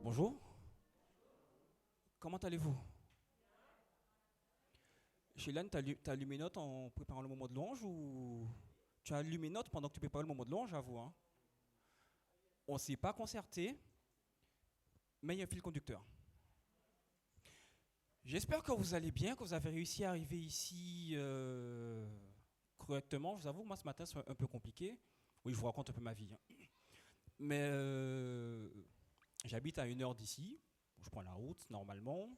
Bonjour, comment allez-vous? Shailan, t'as allumé note en préparant le moment de louange ou tu as allumé note pendant que tu préparais le moment de louange, j'avoue, hein? On ne s'est pas concerté, mais il y a un fil conducteur. J'espère que vous allez bien, que vous avez réussi à arriver ici correctement. Je vous avoue, moi ce matin c'est un peu compliqué. Oui, je vous raconte un peu ma vie, hein. Mais j'habite à 1 heure d'ici. Je prends la route normalement.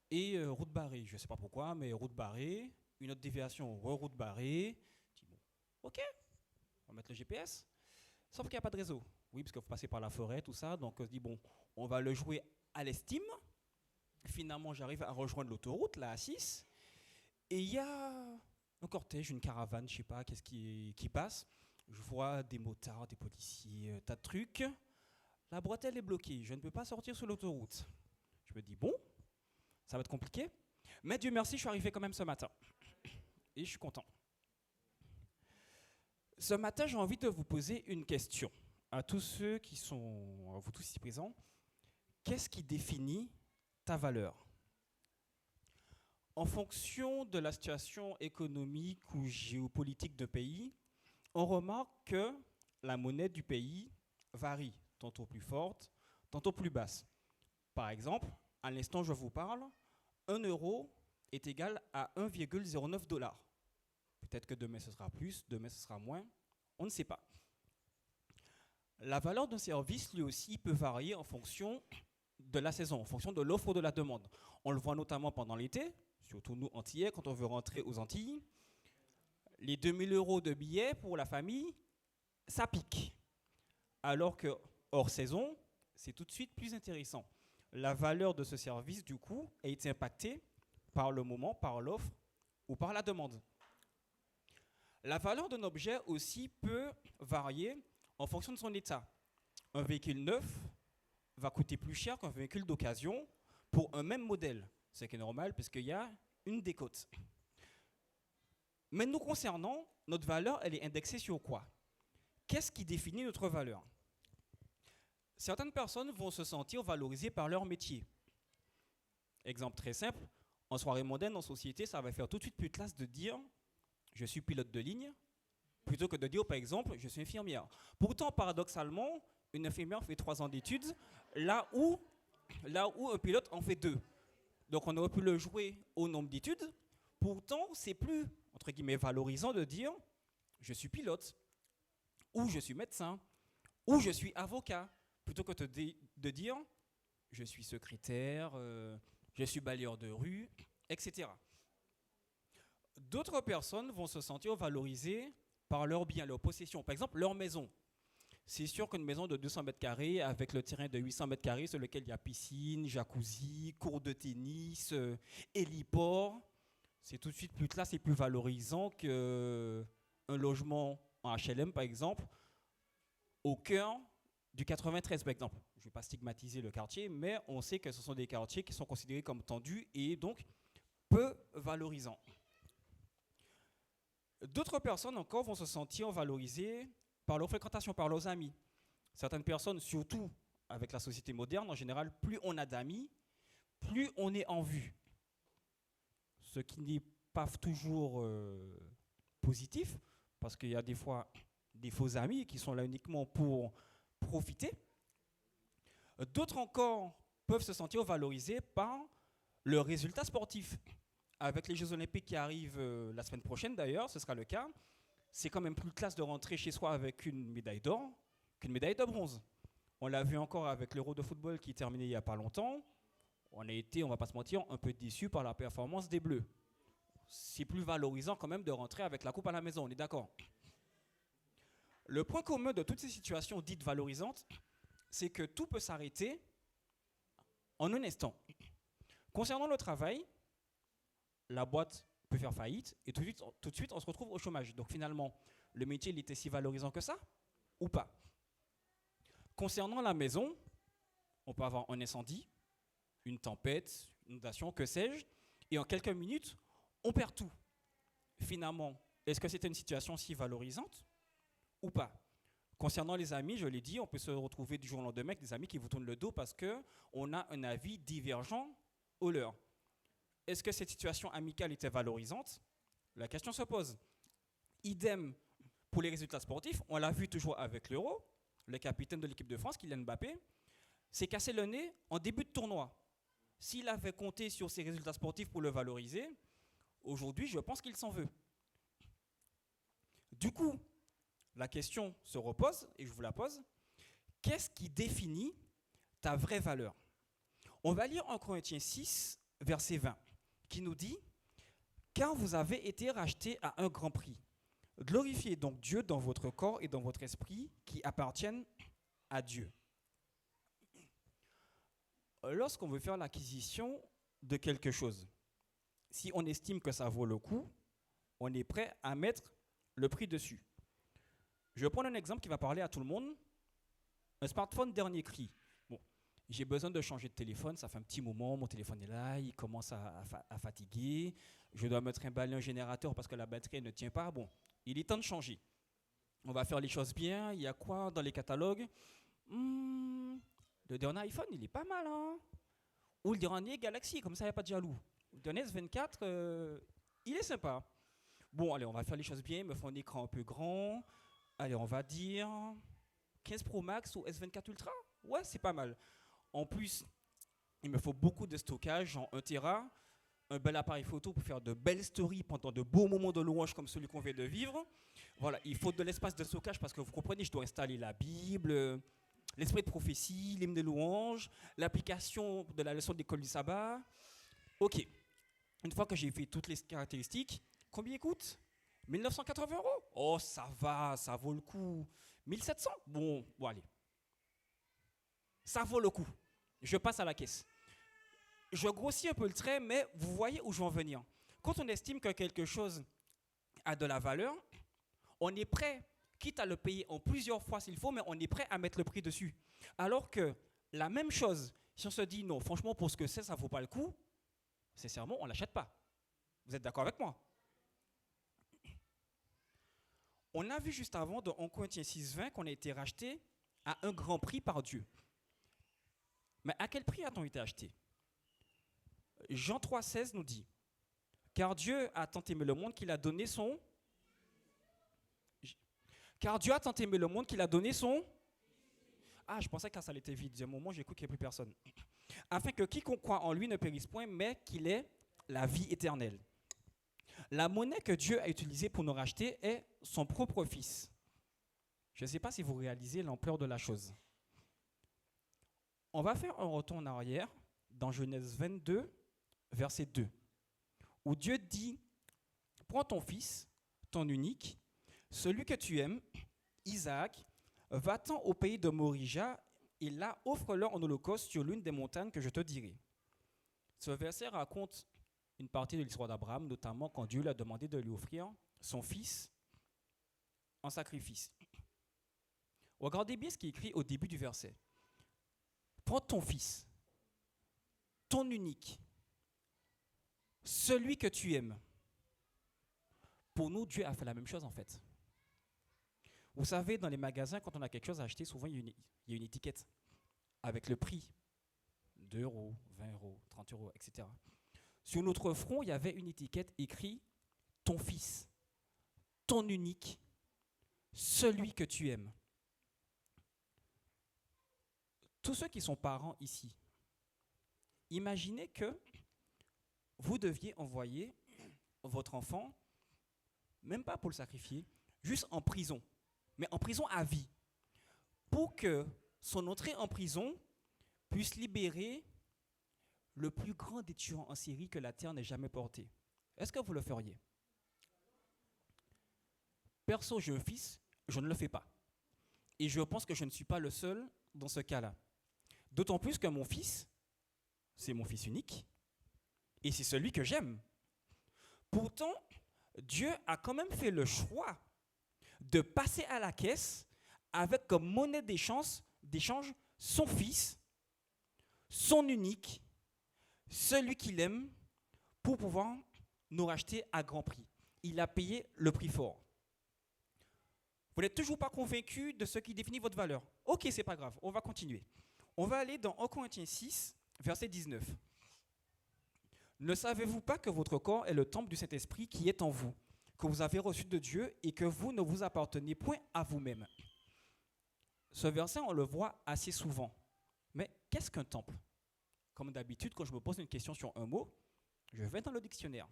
Et route barrée, je ne sais pas pourquoi, mais route barrée, une autre déviation, route barrée. Je dis, bon, ok, on va mettre le GPS. Sauf qu'il n'y a pas de réseau. Oui, parce qu'il faut passer par la forêt, tout ça. Donc on se dit, bon, on va le jouer à l'estime. Finalement, j'arrive à rejoindre l'autoroute, la A6. Et il y a un cortège, une caravane, je sais pas, qu'est-ce qui passe. Je vois des motards, des policiers, tas de trucs. La bretelle est bloquée, je ne peux pas sortir sur l'autoroute. Je me dis, bon, ça va être compliqué. Mais Dieu merci, je suis arrivé quand même ce matin. Et je suis content. Ce matin, j'ai envie de vous poser une question à tous ceux qui sont, à vous tous ici présents. Qu'est-ce qui définit ta valeur? En fonction de la situation économique ou géopolitique d'un pays, on remarque que la monnaie du pays varie, tantôt plus forte, tantôt plus basse. Par exemple, à l'instant où je vous parle, 1 euro est égal à 1,09 dollars. Peut-être que demain ce sera plus, demain ce sera moins, on ne sait pas. La valeur d'un service, lui aussi, peut varier en fonction de la saison, en fonction de l'offre ou de la demande. On le voit notamment pendant l'été, surtout nous Antillais, quand on veut rentrer aux Antilles. Les 2 000 € de billets pour la famille, ça pique. Alors que hors saison, c'est tout de suite plus intéressant. La valeur de ce service, du coup, a été impactée par le moment, par l'offre ou par la demande. La valeur d'un objet aussi peut varier en fonction de son état. Un véhicule neuf va coûter plus cher qu'un véhicule d'occasion pour un même modèle. C'est normal parce qu'il y a une décote. Mais nous concernant, notre valeur, elle est indexée sur quoi? Qu'est-ce qui définit notre valeur? Certaines personnes vont se sentir valorisées par leur métier. Exemple très simple, en soirée mondaine, en société, ça va faire tout de suite plus classe de dire je suis pilote de ligne, plutôt que de dire, par exemple, je suis infirmière. Pourtant, paradoxalement, une infirmière fait 3 ans d'études, là où un pilote en fait 2. Donc on aurait pu le jouer au nombre d'études. Pourtant, c'est plus, entre guillemets, valorisant de dire, je suis pilote, ou je suis médecin, ou je suis avocat, plutôt que de dire, je suis secrétaire, je suis balayeur de rue, etc. D'autres personnes vont se sentir valorisées par leurs biens, leurs possessions. Par exemple, leur maison. C'est sûr qu'une maison de 200 mètres carrés avec le terrain de 800 mètres carrés sur lequel il y a piscine, jacuzzi, cours de tennis, héliport, c'est tout de suite plus classe et plus valorisant qu'un logement en HLM, par exemple, au cœur du 93, par exemple. Je ne vais pas stigmatiser le quartier, mais on sait que ce sont des quartiers qui sont considérés comme tendus et donc peu valorisants. D'autres personnes encore vont se sentir valorisées par leur fréquentation, par leurs amis. Certaines personnes, surtout avec la société moderne, en général, plus on a d'amis, plus on est en vue. Ce qui n'est pas toujours positif, parce qu'il y a des fois des faux amis qui sont là uniquement pour profiter. D'autres encore peuvent se sentir valorisés par leurs résultats sportifs. Avec les Jeux Olympiques qui arrivent la semaine prochaine d'ailleurs, ce sera le cas, c'est quand même plus classe de rentrer chez soi avec une médaille d'or qu'une médaille de bronze. On l'a vu encore avec l'Euro de football qui est terminé il n'y a pas longtemps. On a été, on ne va pas se mentir, un peu déçus par la performance des Bleus. C'est plus valorisant quand même de rentrer avec la coupe à la maison, on est d'accord? Le point commun de toutes ces situations dites valorisantes, c'est que tout peut s'arrêter en un instant. Concernant le travail, la boîte peut faire faillite et tout de suite on se retrouve au chômage. Donc finalement, le métier il était si valorisant que ça ou pas? Concernant la maison, on peut avoir un incendie, une tempête, une inondation, que sais-je, et en quelques minutes, on perd tout. Finalement, est-ce que c'était une situation si valorisante ou pas? Concernant les amis, je l'ai dit, on peut se retrouver du jour au lendemain avec des amis qui vous tournent le dos parce qu'on a un avis divergent au leur. Est-ce que cette situation amicale était valorisante? La question se pose. Idem pour les résultats sportifs, on l'a vu toujours avec l'Euro, le capitaine de l'équipe de France, Kylian Mbappé, s'est cassé le nez en début de tournoi. S'il avait compté sur ses résultats sportifs pour le valoriser, aujourd'hui, je pense qu'il s'en veut. Du coup, la question se repose, et je vous la pose, qu'est-ce qui définit ta vraie valeur? On va lire en Corinthiens 6, verset 20, qui nous dit « Car vous avez été rachetés à un grand prix. Glorifiez donc Dieu dans votre corps et dans votre esprit qui appartiennent à Dieu. » Lorsqu'on veut faire l'acquisition de quelque chose, si on estime que ça vaut le coup, on est prêt à mettre le prix dessus. Je vais prendre un exemple qui va parler à tout le monde. Un smartphone dernier cri. Bon, j'ai besoin de changer de téléphone, ça fait un petit moment, mon téléphone est là, il commence à fatiguer. Je dois me trimballer un générateur parce que la batterie ne tient pas. Bon, il est temps de changer. On va faire les choses bien. Il y a quoi dans les catalogues? Le dernier iPhone, il est pas mal, hein? Ou le dernier Galaxy, comme ça, il n'y a pas de jaloux. Le dernier S24, il est sympa. Bon, allez, on va faire les choses bien. Il me faut un écran un peu grand. Allez, on va dire 15 Pro Max ou S24 Ultra. Ouais, c'est pas mal. En plus, il me faut beaucoup de stockage, genre 1 Tera, un bel appareil photo pour faire de belles stories pendant de beaux moments de louange comme celui qu'on vient de vivre. Voilà, il faut de l'espace de stockage parce que vous comprenez, je dois installer la Bible, l'esprit de prophétie, l'hymne de louange, l'application de la leçon de l'école du sabbat. Ok, une fois que j'ai fait toutes les caractéristiques, combien il coûte? 1980 €. Oh, ça va, ça vaut le coup. 1700? Bon, allez. Ça vaut le coup. Je passe à la caisse. Je grossis un peu le trait, mais vous voyez où je veux en venir. Quand on estime que quelque chose a de la valeur, on est prêt, quitte à le payer en plusieurs fois s'il faut, mais on est prêt à mettre le prix dessus. Alors que la même chose, si on se dit non, franchement, pour ce que c'est, ça ne vaut pas le coup, sincèrement, on ne l'achète pas. Vous êtes d'accord avec moi? On a vu juste avant, dans 1 Corinthiens 6,20, qu'on a été racheté à un grand prix par Dieu. Mais à quel prix a-t-on été acheté? Jean 3,16 nous dit « Car Dieu a tant aimé le monde qu'il a donné son... » Car Dieu a tant aimé le monde qu'il a donné son... Ah, je pensais que ça allait être vite. Un moment, j'ai cru qu'il n'y avait plus personne. Afin que quiconque croit en lui ne périsse point, mais qu'il ait la vie éternelle. La monnaie que Dieu a utilisée pour nous racheter est son propre Fils. Je ne sais pas si vous réalisez l'ampleur de la chose. On va faire un retour en arrière dans Genèse 22, verset 2, où Dieu dit « Prends ton fils, ton unique, celui que tu aimes, Isaac, va-t'en au pays de Morija, et là offre-le en holocauste sur l'une des montagnes que je te dirai. » Ce verset raconte une partie de l'histoire d'Abraham, notamment quand Dieu lui a demandé de lui offrir son fils en sacrifice. Regardez bien ce qui est écrit au début du verset. Prends ton fils, ton unique, celui que tu aimes. Pour nous, Dieu a fait la même chose en fait. Vous savez, dans les magasins, quand on a quelque chose à acheter, souvent il y a une étiquette avec le prix. 2 €, 20 €, 30 €, etc. Sur notre front, il y avait une étiquette écrite « Ton fils, ton unique, celui que tu aimes ». Tous ceux qui sont parents ici, imaginez que vous deviez envoyer votre enfant, même pas pour le sacrifier, juste en prison, mais en prison à vie, pour que son entrée en prison puisse libérer le plus grand des tueurs en série que la terre n'ait jamais porté. Est-ce que vous le feriez? Perso, j'ai un fils, je ne le fais pas. Et je pense que je ne suis pas le seul dans ce cas-là. D'autant plus que mon fils, c'est mon fils unique, et c'est celui que j'aime. Pourtant, Dieu a quand même fait le choix de passer à la caisse avec comme monnaie d'échange son fils, son unique, celui qu'il aime, pour pouvoir nous racheter à grand prix. Il a payé le prix fort. Vous n'êtes toujours pas convaincu de ce qui définit votre valeur. Ok, c'est pas grave, on va continuer. On va aller dans 1 Corinthiens 6, verset 19. Ne savez-vous pas que votre corps est le temple du Saint-Esprit qui est en vous, que vous avez reçu de Dieu et que vous ne vous appartenez point à vous-même? Ce verset, on le voit assez souvent. Mais qu'est-ce qu'un temple? Comme d'habitude, quand je me pose une question sur un mot, je vais dans le dictionnaire.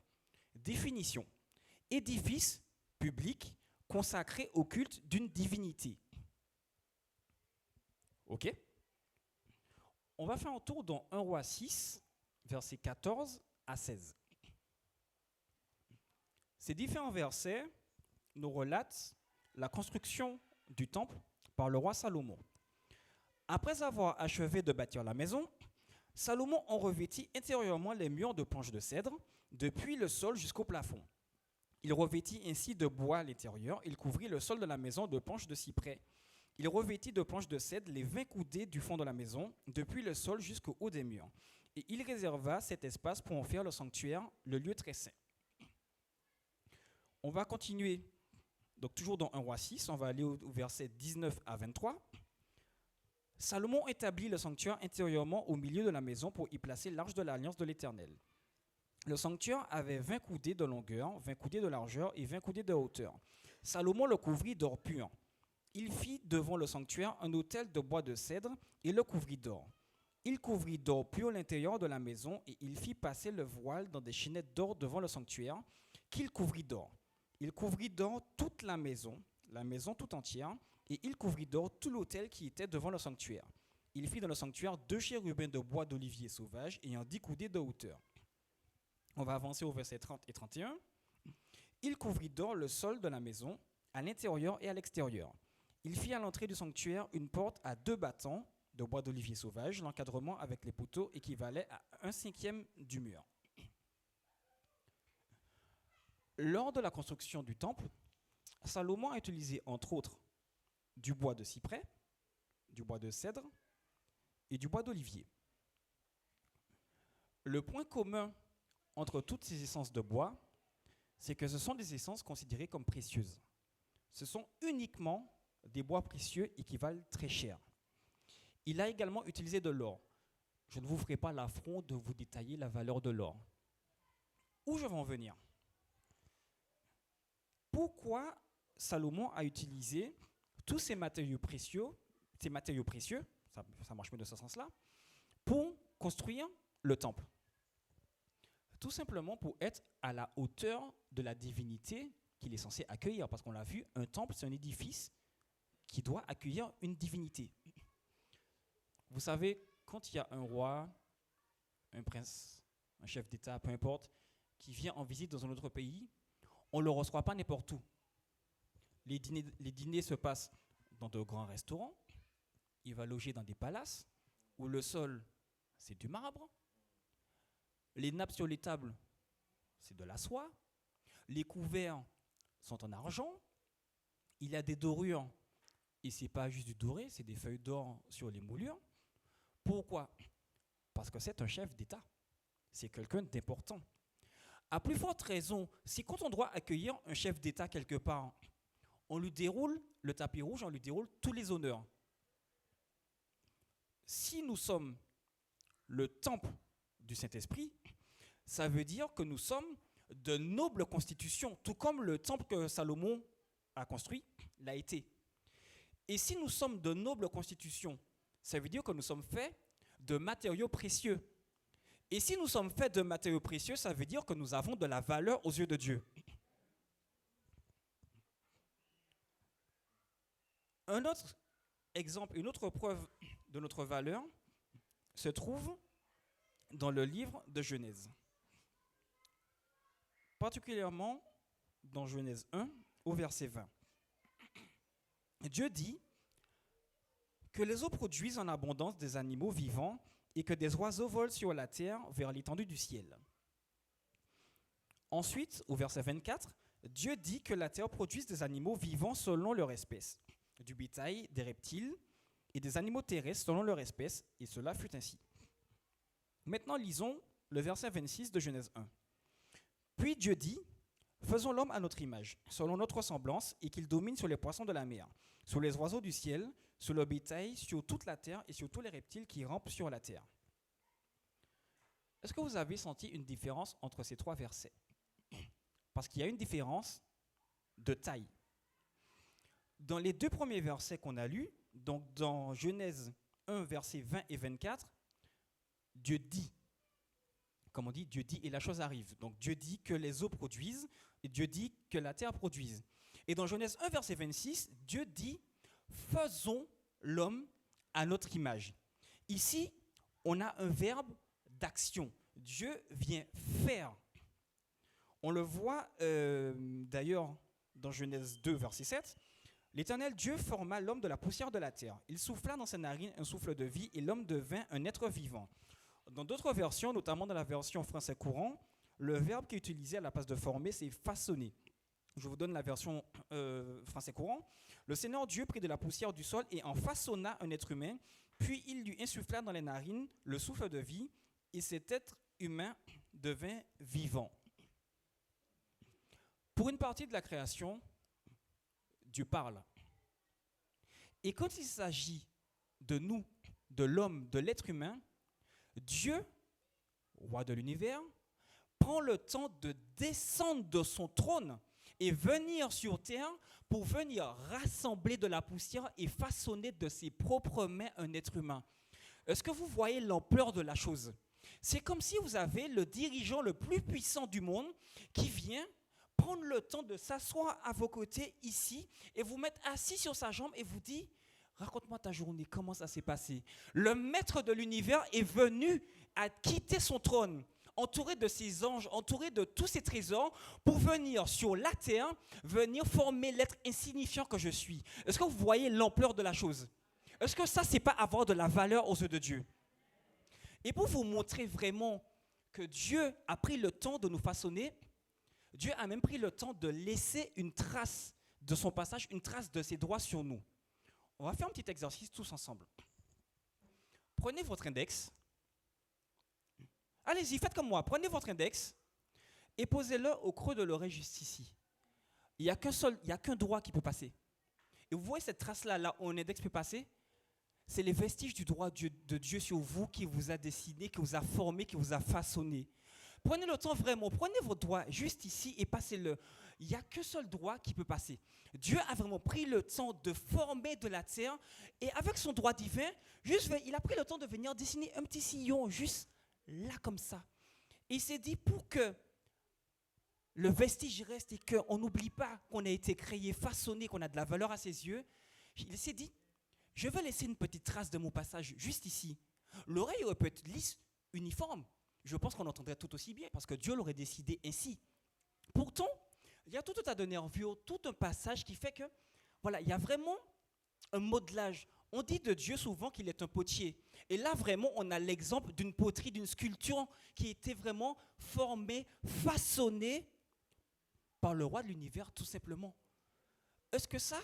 Définition. Édifice public consacré au culte d'une divinité. Ok? On va faire un tour dans 1 Roi 6, versets 14 à 16. Ces différents versets nous relatent la construction du temple par le roi Salomon. Après avoir achevé de bâtir la maison, Salomon en revêtit intérieurement les murs de planches de cèdre, depuis le sol jusqu'au plafond. Il revêtit ainsi de bois l'intérieur, il couvrit le sol de la maison de planches de cyprès. Il revêtit de planches de cèdre les 20 coudées du fond de la maison, depuis le sol jusqu'au haut des murs. Et il réserva cet espace pour en faire le sanctuaire, le lieu très saint. On va continuer, donc toujours dans 1 Roi 6, on va aller au verset 19 à 23. Salomon établit le sanctuaire intérieurement au milieu de la maison pour y placer l'arche de l'alliance de l'Éternel. Le sanctuaire avait 20 coudées de longueur, 20 coudées de largeur et 20 coudées de hauteur. Salomon le couvrit d'or pur. Il fit devant le sanctuaire un autel de bois de cèdre et le couvrit d'or. Il couvrit d'or pur l'intérieur de la maison et il fit passer le voile dans des chaînettes d'or devant le sanctuaire qu'il couvrit d'or. Il couvrit d'or toute la maison tout entière, et il couvrit d'or tout l'autel qui était devant le sanctuaire. Il fit dans le sanctuaire 2 chérubins de bois d'olivier sauvage ayant 10 coudées de hauteur. On va avancer au verset 30 et 31. Il couvrit d'or le sol de la maison, à l'intérieur et à l'extérieur. Il fit à l'entrée du sanctuaire une porte à 2 battants de bois d'olivier sauvage, l'encadrement avec les poteaux équivalait à 1/5 du mur. Lors de la construction du temple, Salomon a utilisé entre autres du bois de cyprès, du bois de cèdre et du bois d'olivier. Le point commun entre toutes ces essences de bois, c'est que ce sont des essences considérées comme précieuses. Ce sont uniquement des bois précieux et qui valent très cher. Il a également utilisé de l'or. Je ne vous ferai pas l'affront de vous détailler la valeur de l'or. Où je veux en venir? Pourquoi Salomon a utilisé tous ces matériaux précieux, ça marche mieux de ce sens-là, pour construire le temple? Tout simplement pour être à la hauteur de la divinité qu'il est censé accueillir. Parce qu'on l'a vu, un temple, c'est un édifice qui doit accueillir une divinité. Vous savez, quand il y a un roi, un prince, un chef d'État, peu importe, qui vient en visite dans un autre pays, on ne le reçoit pas n'importe où. Les dîners se passent dans de grands restaurants. Il va loger dans des palaces où le sol, c'est du marbre. Les nappes sur les tables, c'est de la soie. Les couverts sont en argent. Il y a des dorures. Et ce n'est pas juste du doré, c'est des feuilles d'or sur les moulures. Pourquoi? Parce que c'est un chef d'État. C'est quelqu'un d'important. À plus forte raison, si quand on doit accueillir un chef d'État quelque part, on lui déroule le tapis rouge, on lui déroule tous les honneurs. Si nous sommes le temple du Saint-Esprit, ça veut dire que nous sommes de nobles constitutions, tout comme le temple que Salomon a construit l'a été. Et si nous sommes de nobles constitutions, ça veut dire que nous sommes faits de matériaux précieux. Et si nous sommes faits de matériaux précieux, ça veut dire que nous avons de la valeur aux yeux de Dieu. Un autre exemple, une autre preuve de notre valeur se trouve dans le livre de Genèse. Particulièrement dans Genèse 1 au verset 20. Dieu dit que les eaux produisent en abondance des animaux vivants et que des oiseaux volent sur la terre vers l'étendue du ciel. Ensuite, au verset 24, Dieu dit que la terre produise des animaux vivants selon leur espèce, du bétail, des reptiles et des animaux terrestres selon leur espèce, et cela fut ainsi. Maintenant, lisons le verset 26 de Genèse 1. Puis Dieu dit, Faisons l'homme à notre image, selon notre ressemblance, et qu'il domine sur les poissons de la mer, sur les oiseaux du ciel, sur le bétail, sur toute la terre et sur tous les reptiles qui rampent sur la terre. Est-ce que vous avez senti une différence entre ces trois versets? Parce qu'il y a une différence de taille. Dans les deux premiers versets qu'on a lus, donc dans Genèse 1, versets 20 et 24, Dieu dit, comme on dit, Dieu dit et la chose arrive. Donc Dieu dit que les eaux produisent et Dieu dit que la terre produise. Et dans Genèse 1, verset 26, Dieu dit, faisons l'homme à notre image. Ici, on a un verbe d'action. Dieu vient faire. On le voit d'ailleurs dans Genèse 2, verset 7. L'Éternel Dieu forma l'homme de la poussière de la terre. Il souffla dans ses narines un souffle de vie et l'homme devint un être vivant. Dans d'autres versions, notamment dans la version français courant, le verbe qui est utilisé à la place de former, c'est façonner. Je vous donne la version français courant. Le Seigneur Dieu prit de la poussière du sol et en façonna un être humain, puis il lui insuffla dans les narines le souffle de vie et cet être humain devint vivant. Pour une partie de la création, Dieu parle. Et quand il s'agit de nous, de l'homme, de l'être humain, Dieu, roi de l'univers, prend le temps de descendre de son trône et venir sur terre pour venir rassembler de la poussière et façonner de ses propres mains un être humain. Est-ce que vous voyez l'ampleur de la chose? C'est comme si vous avez le dirigeant le plus puissant du monde qui vient prendre le temps de s'asseoir à vos côtés ici et vous mettre assis sur sa jambe et vous dit « Raconte-moi ta journée, comment ça s'est passé ?» Le maître de l'univers est venu à quitter son trône, entouré de ses anges, entouré de tous ses trésors, pour venir sur la terre, venir former l'être insignifiant que je suis. Est-ce que vous voyez l'ampleur de la chose? Est-ce que ça, c'est pas avoir de la valeur aux yeux de Dieu? Et pour vous montrer vraiment que Dieu a pris le temps de nous façonner, Dieu a même pris le temps de laisser une trace de son passage, une trace de ses droits sur nous. On va faire un petit exercice tous ensemble. Prenez votre index. Allez-y, faites comme moi. Prenez votre index et posez-le au creux de l'oreille juste ici. Il n'y a qu'un droit qui peut passer. Et vous voyez cette trace-là, là où un index peut passer? C'est les vestiges du droit de Dieu sur vous qui vous a dessiné, qui vous a formé, qui vous a façonné. Prenez le temps vraiment, prenez votre doigt juste ici et passez-le. Il n'y a qu'un seul droit qui peut passer. Dieu a vraiment pris le temps de former de la terre et avec son droit divin, il a pris le temps de venir dessiner un petit sillon juste là comme ça. Et il s'est dit pour que le vestige reste et qu'on n'oublie pas qu'on a été créé, façonné, qu'on a de la valeur à ses yeux, il s'est dit, je vais laisser une petite trace de mon passage juste ici. L'oreille aurait pu être lisse, uniforme. Je pense qu'on entendrait tout aussi bien parce que Dieu l'aurait décidé ainsi. Pourtant, il y a tout un tas de nervures, tout un passage qui fait que, voilà, il y a vraiment un modelage. On dit de Dieu souvent qu'il est un potier. Et là, vraiment, on a l'exemple d'une poterie, d'une sculpture qui était vraiment formée, façonnée par le roi de l'univers, tout simplement. Est-ce que ça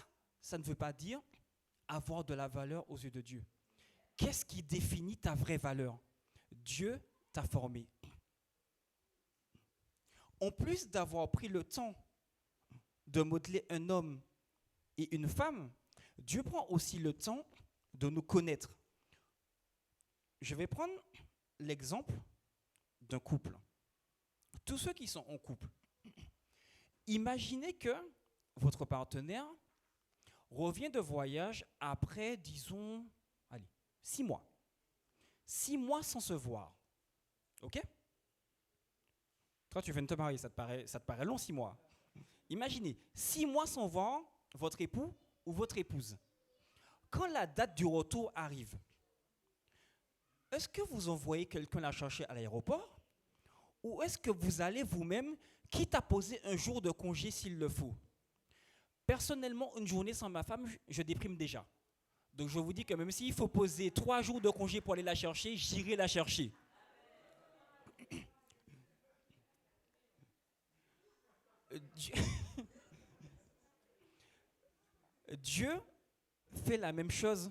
ne veut pas dire avoir de la valeur aux yeux de Dieu? Qu'est-ce qui définit ta vraie valeur? Dieu t'a formé. En plus d'avoir pris le temps de modeler un homme et une femme, Dieu prend aussi le temps de nous connaître. Je vais prendre l'exemple d'un couple. Tous ceux qui sont en couple, imaginez que votre partenaire revient de voyage après, disons, 6 mois. 6 mois sans se voir. OK? Toi, tu viens de te marier, ça te paraît long, 6 mois. Imaginez, 6 mois sans voir votre époux ou votre épouse. Quand la date du retour arrive, est-ce que vous envoyez quelqu'un la chercher à l'aéroport? Ou est-ce que vous allez vous-même, quitte à poser un jour de congé s'il le faut? Personnellement, une journée sans ma femme, je déprime déjà. Donc je vous dis que même s'il faut poser 3 jours de congé pour aller la chercher, j'irai la chercher. Dieu fait la même chose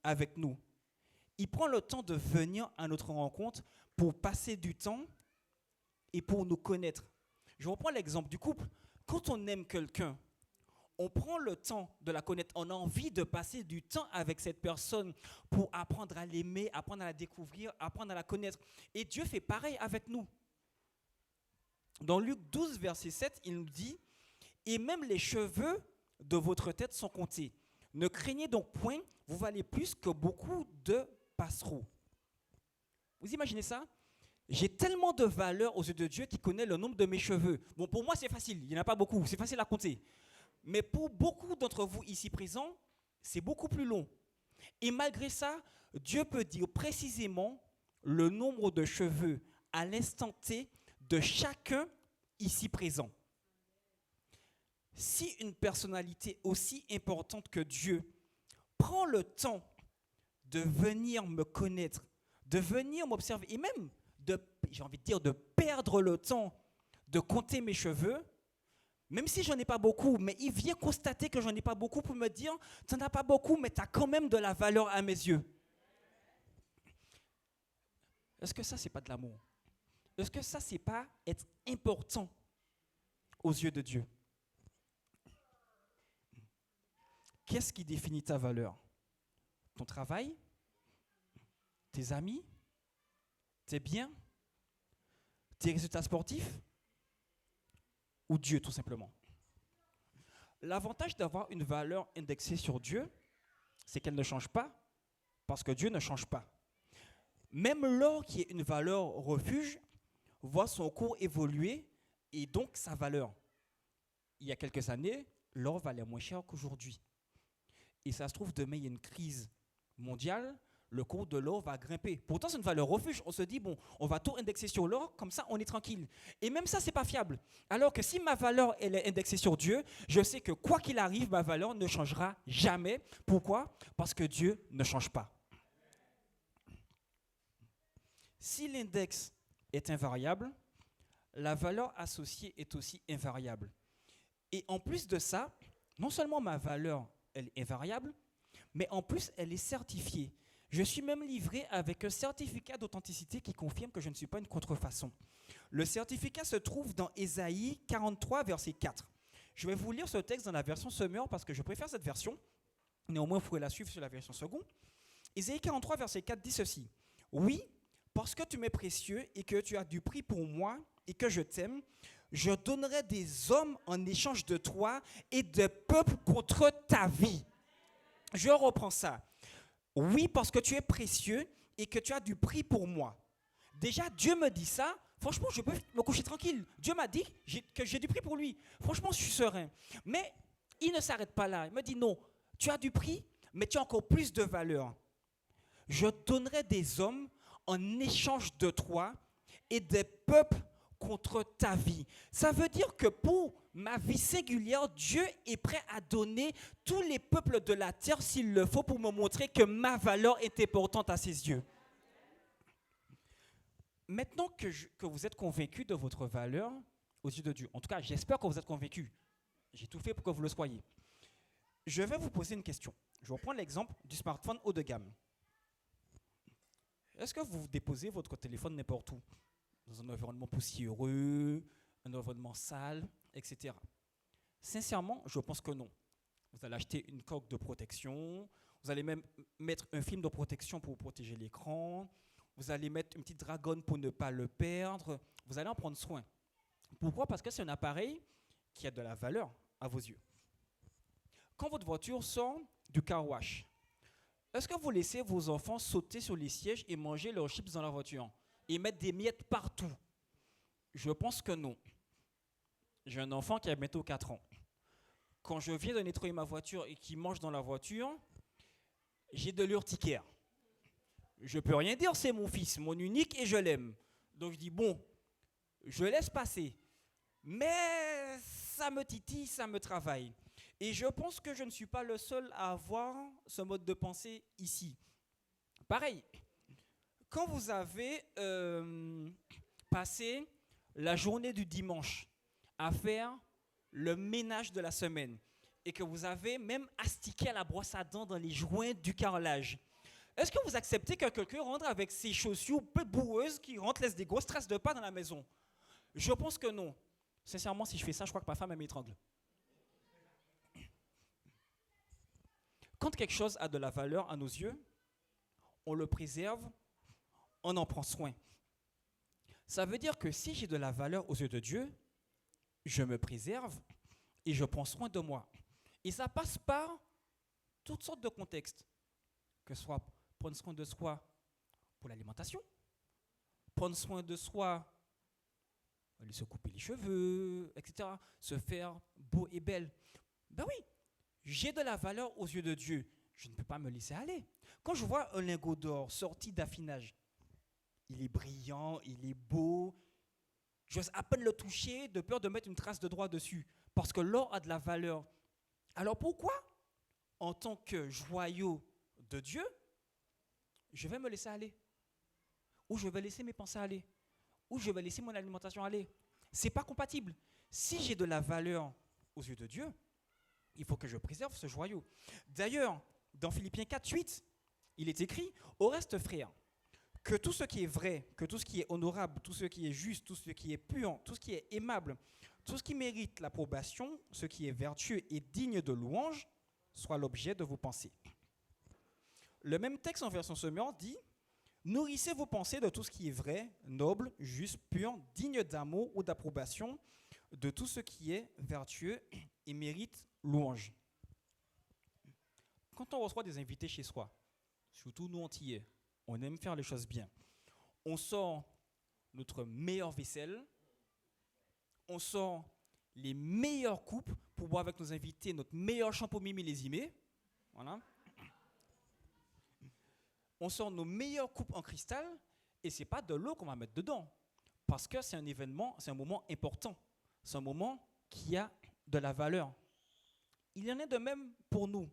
avec nous. Il prend le temps de venir à notre rencontre pour passer du temps et pour nous connaître. Je reprends l'exemple du couple. Quand on aime quelqu'un, on prend le temps de la connaître. On a envie de passer du temps avec cette personne pour apprendre à l'aimer, apprendre à la découvrir, apprendre à la connaître. Et Dieu fait pareil avec nous. Dans Luc 12, verset 7, il nous dit « Et même les cheveux de votre tête sont comptés. Ne craignez donc point, vous valez plus que beaucoup de passereaux. » Vous imaginez ça? J'ai tellement de valeur aux yeux de Dieu qui connaît le nombre de mes cheveux. Bon, pour moi, c'est facile, il n'y en a pas beaucoup, c'est facile à compter. Mais pour beaucoup d'entre vous ici présents, c'est beaucoup plus long. Et malgré ça, Dieu peut dire précisément le nombre de cheveux à l'instant T de chacun ici présent. Si une personnalité aussi importante que Dieu prend le temps de venir me connaître, de venir m'observer, et même, j'ai envie de dire, de perdre le temps de compter mes cheveux, même si j'en ai pas beaucoup, mais il vient constater que j'en ai pas beaucoup pour me dire, tu n'en as pas beaucoup, mais tu as quand même de la valeur à mes yeux. Est-ce que ça, c'est pas de l'amour? Est-ce que ça, c'est pas être important aux yeux de Dieu? Qu'est-ce qui définit ta valeur? Ton travail? Tes amis? Tes biens? Tes résultats sportifs? Ou Dieu, tout simplement? L'avantage d'avoir une valeur indexée sur Dieu, c'est qu'elle ne change pas, parce que Dieu ne change pas. Même l'or qui est une valeur refuge voit son cours évoluer et donc sa valeur. Il y a quelques années, l'or valait moins cher qu'aujourd'hui. Et ça se trouve, demain, il y a une crise mondiale, le cours de l'or va grimper. Pourtant, c'est une valeur refuge. On se dit, bon, on va tout indexer sur l'or, comme ça, on est tranquille. Et même ça, ce n'est pas fiable. Alors que si ma valeur elle est indexée sur Dieu, je sais que quoi qu'il arrive, ma valeur ne changera jamais. Pourquoi? Parce que Dieu ne change pas. Si l'index est invariable, la valeur associée est aussi invariable. Et en plus de ça, non seulement ma valeur elle est invariable, mais en plus elle est certifiée. Je suis même livré avec un certificat d'authenticité qui confirme que je ne suis pas une contrefaçon. Le certificat se trouve dans Ésaïe 43, verset 4. Je vais vous lire ce texte dans la version Semeur parce que je préfère cette version. Néanmoins, vous pourrez la suivre sur la version seconde. Ésaïe 43, verset 4 dit ceci. « Oui, parce que tu m'es précieux et que tu as du prix pour moi et que je t'aime, je donnerai des hommes en échange de toi et des peuples contre ta vie. » Je reprends ça. Oui, parce que tu es précieux et que tu as du prix pour moi. Déjà, Dieu me dit ça. Franchement, je peux me coucher tranquille. Dieu m'a dit que j'ai du prix pour lui. Franchement, je suis serein. Mais il ne s'arrête pas là. Il me dit non, tu as du prix, mais tu as encore plus de valeur. Je donnerai des hommes en échange de toi et des peuples contre ta vie. Ça veut dire que pour ma vie singulière, Dieu est prêt à donner tous les peuples de la terre s'il le faut pour me montrer que ma valeur est importante à ses yeux. Maintenant que vous êtes convaincus de votre valeur aux yeux de Dieu, en tout cas j'espère que vous êtes convaincus, j'ai tout fait pour que vous le soyez, je vais vous poser une question. Je vais reprendre l'exemple du smartphone haut de gamme. Est-ce que vous déposez votre téléphone n'importe où? Dans un environnement poussiéreux, un environnement sale, etc. Sincèrement, je pense que non. Vous allez acheter une coque de protection, vous allez même mettre un film de protection pour protéger l'écran, vous allez mettre une petite dragonne pour ne pas le perdre, vous allez en prendre soin. Pourquoi? Parce que c'est un appareil qui a de la valeur à vos yeux. Quand votre voiture sort du car wash, est-ce que vous laissez vos enfants sauter sur les sièges et manger leurs chips dans la voiture et mettre des miettes partout? Je pense que non. J'ai un enfant qui a bientôt 4 ans. Quand je viens de nettoyer ma voiture et qu'il mange dans la voiture, j'ai de l'urticaire. Je ne peux rien dire, c'est mon fils, mon unique, et je l'aime. Donc je dis, bon, je laisse passer. Mais ça me titille, ça me travaille. Et je pense que je ne suis pas le seul à avoir ce mode de pensée ici. Pareil, quand vous avez passé la journée du dimanche à faire le ménage de la semaine et que vous avez même astiqué à la brosse à dents dans les joints du carrelage, est-ce que vous acceptez que quelqu'un rentre avec ses chaussures peu boueuses, qui rentre, laisse des grosses traces de pas dans la maison? Je pense que non. Sincèrement, si je fais ça, je crois que ma femme, elle m'étrangle. Quand quelque chose a de la valeur à nos yeux, on le préserve, on en prend soin. Ça veut dire que si j'ai de la valeur aux yeux de Dieu, je me préserve et je prends soin de moi. Et ça passe par toutes sortes de contextes, que ce soit prendre soin de soi pour l'alimentation, prendre soin de soi, aller se couper les cheveux, etc., se faire beau et belle. Ben oui, j'ai de la valeur aux yeux de Dieu, je ne peux pas me laisser aller. Quand je vois un lingot d'or sorti d'affinage, il est brillant, il est beau, j'ose à peine le toucher de peur de mettre une trace de droit dessus, parce que l'or a de la valeur. Alors pourquoi, en tant que joyau de Dieu, je vais me laisser aller? Ou je vais laisser mes pensées aller? Ou je vais laisser mon alimentation aller? Ce n'est pas compatible. Si j'ai de la valeur aux yeux de Dieu, il faut que je préserve ce joyau. D'ailleurs, dans Philippiens 4:8, il est écrit « Au reste, frères, que tout ce qui est vrai, que tout ce qui est honorable, tout ce qui est juste, tout ce qui est pur, tout ce qui est aimable, tout ce qui mérite l'approbation, ce qui est vertueux et digne de louange, soit l'objet de vos pensées. » Le même texte en version semeur dit « Nourrissez vos pensées de tout ce qui est vrai, noble, juste, pur, digne d'amour ou d'approbation, de tout ce qui est vertueux et mérite louange. » Quand on reçoit des invités chez soi, surtout nous Antillais, on aime faire les choses bien. On sort notre meilleure vaisselle, on sort les meilleures coupes pour boire avec nos invités notre meilleur champomis millésimé. Voilà. On sort nos meilleures coupes en cristal et ce n'est pas de l'eau qu'on va mettre dedans parce que c'est un événement, c'est un moment important. C'est un moment qui a de la valeur. Il y en a de même pour nous.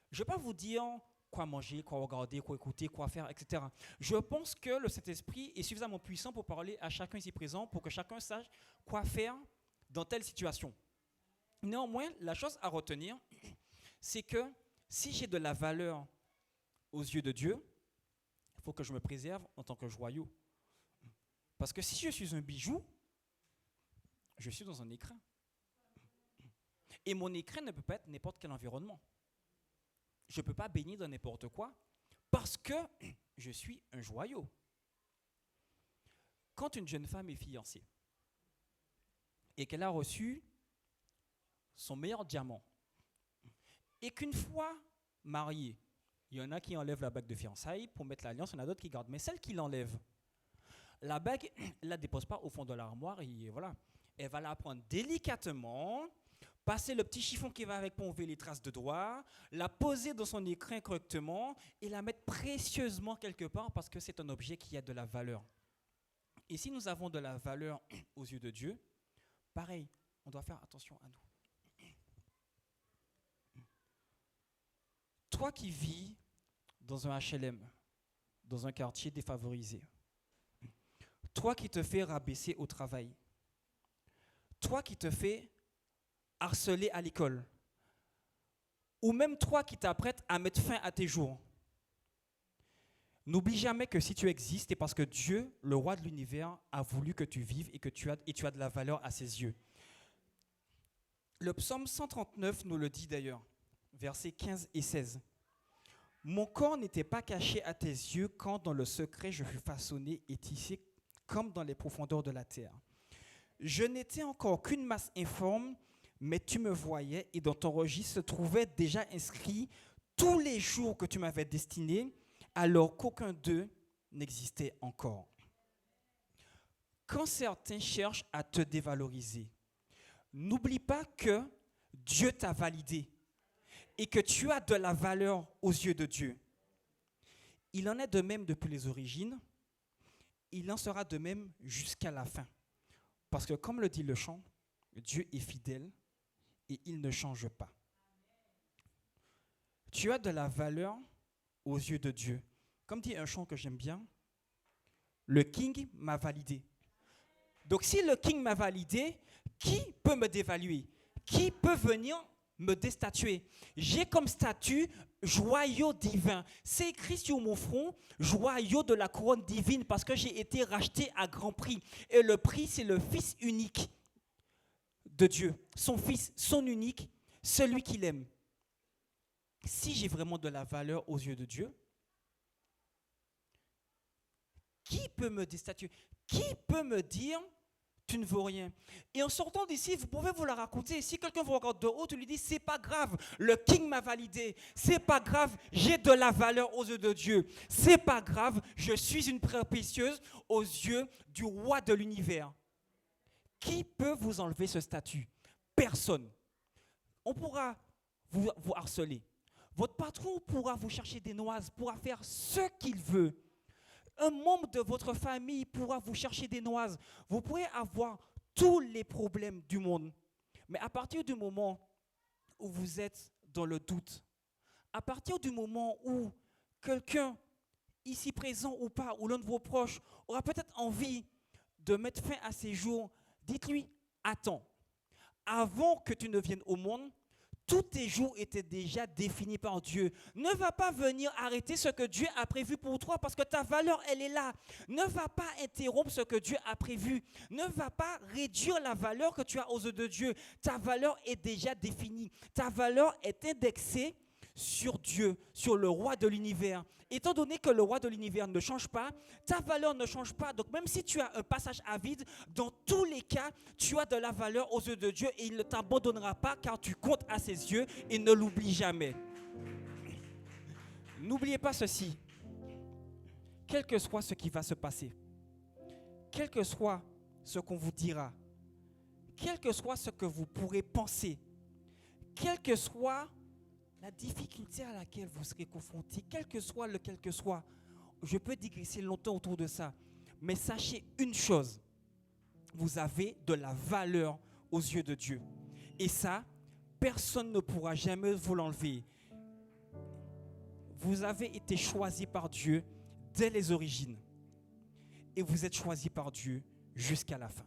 Je ne vais pas vous dire quoi manger, quoi regarder, quoi écouter, quoi faire, etc. Je pense que le Saint-Esprit est suffisamment puissant pour parler à chacun ici présent, pour que chacun sache quoi faire dans telle situation. Néanmoins, la chose à retenir, c'est que si j'ai de la valeur aux yeux de Dieu, il faut que je me préserve en tant que joyau. Parce que si je suis un bijou, je suis dans un écrin. Et mon écrin ne peut pas être n'importe quel environnement. Je ne peux pas baigner dans n'importe quoi parce que je suis un joyau. Quand une jeune femme est fiancée et qu'elle a reçu son meilleur diamant et qu'une fois mariée, il y en a qui enlèvent la bague de fiançailles pour mettre l'alliance, il y en a d'autres qui gardent. Mais celle qui l'enlève, la bague, elle ne la dépose pas au fond de l'armoire et voilà. Elle va la prendre délicatement, passer le petit chiffon qui va avec pour enlever les traces de doigts, la poser dans son écrin correctement et la mettre précieusement quelque part parce que c'est un objet qui a de la valeur. Et si nous avons de la valeur aux yeux de Dieu, pareil, on doit faire attention à nous. Toi qui vis dans un HLM, dans un quartier défavorisé, toi qui te fais rabaisser au travail, toi qui te fais harceler à l'école, ou même toi qui t'apprêtes à mettre fin à tes jours, n'oublie jamais que si tu existes, c'est parce que Dieu, le roi de l'univers, a voulu que tu vives et que tu as de la valeur à ses yeux. Le psaume 139 nous le dit d'ailleurs, versets 15 et 16. « Mon corps n'était pas caché à tes yeux quand dans le secret je fus façonné et tissé comme dans les profondeurs de la terre. Je n'étais encore qu'une masse informe, mais tu me voyais et dans ton registre se trouvaient déjà inscrits tous les jours que tu m'avais destinés, alors qu'aucun d'eux n'existait encore. » Quand certains cherchent à te dévaloriser, n'oublie pas que Dieu t'a validé et que tu as de la valeur aux yeux de Dieu. Il en est de même depuis les origines, il en sera de même jusqu'à la fin. Parce que comme le dit le chant, Dieu est fidèle et il ne change pas. Tu as de la valeur aux yeux de Dieu. Comme dit un chant que j'aime bien, le King m'a validé. Donc si le King m'a validé, qui peut me dévaluer? Qui peut venir me déstatuer? J'ai comme statut joyau divin. C'est écrit sur mon front, joyau de la couronne divine, parce que j'ai été racheté à grand prix. Et le prix, c'est le Fils unique. de Dieu, son Fils, son unique, celui qu'il aime. Si j'ai vraiment de la valeur aux yeux de Dieu, qui peut me déstatuer? Qui peut me dire tu ne vaux rien? Et en sortant d'ici, vous pouvez vous la raconter. Si quelqu'un vous regarde de haut, tu lui dis c'est pas grave, le King m'a validé. C'est pas grave, j'ai de la valeur aux yeux de Dieu. C'est pas grave, je suis une pierre précieuse aux yeux du roi de l'univers. Qui peut vous enlever ce statut? Personne. On pourra vous harceler. Votre patron pourra vous chercher des noises, pourra faire ce qu'il veut. Un membre de votre famille pourra vous chercher des noises. Vous pouvez avoir tous les problèmes du monde. Mais à partir du moment où vous êtes dans le doute, à partir du moment où quelqu'un, ici présent ou pas, ou l'un de vos proches, aura peut-être envie de mettre fin à ses jours, dites-lui, attends, avant que tu ne viennes au monde, tous tes jours étaient déjà définis par Dieu. Ne va pas venir arrêter ce que Dieu a prévu pour toi parce que ta valeur, elle est là. Ne va pas interrompre ce que Dieu a prévu. Ne va pas réduire la valeur que tu as aux yeux de Dieu. Ta valeur est déjà définie. Ta valeur est indexée sur Dieu, sur le roi de l'univers. Étant donné que le roi de l'univers ne change pas, ta valeur ne change pas. Donc même si tu as un passage à vide, dans tous les cas, tu as de la valeur aux yeux de Dieu et il ne t'abandonnera pas car tu comptes à ses yeux et ne l'oublie jamais. N'oubliez pas ceci. Quel que soit ce qui va se passer, quel que soit ce qu'on vous dira, quel que soit ce que vous pourrez penser, quel que soit la difficulté à laquelle vous serez confronté, quel que soit, je peux digresser longtemps autour de ça, mais sachez une chose, vous avez de la valeur aux yeux de Dieu. Et ça, personne ne pourra jamais vous l'enlever. Vous avez été choisi par Dieu dès les origines. Et vous êtes choisi par Dieu jusqu'à la fin.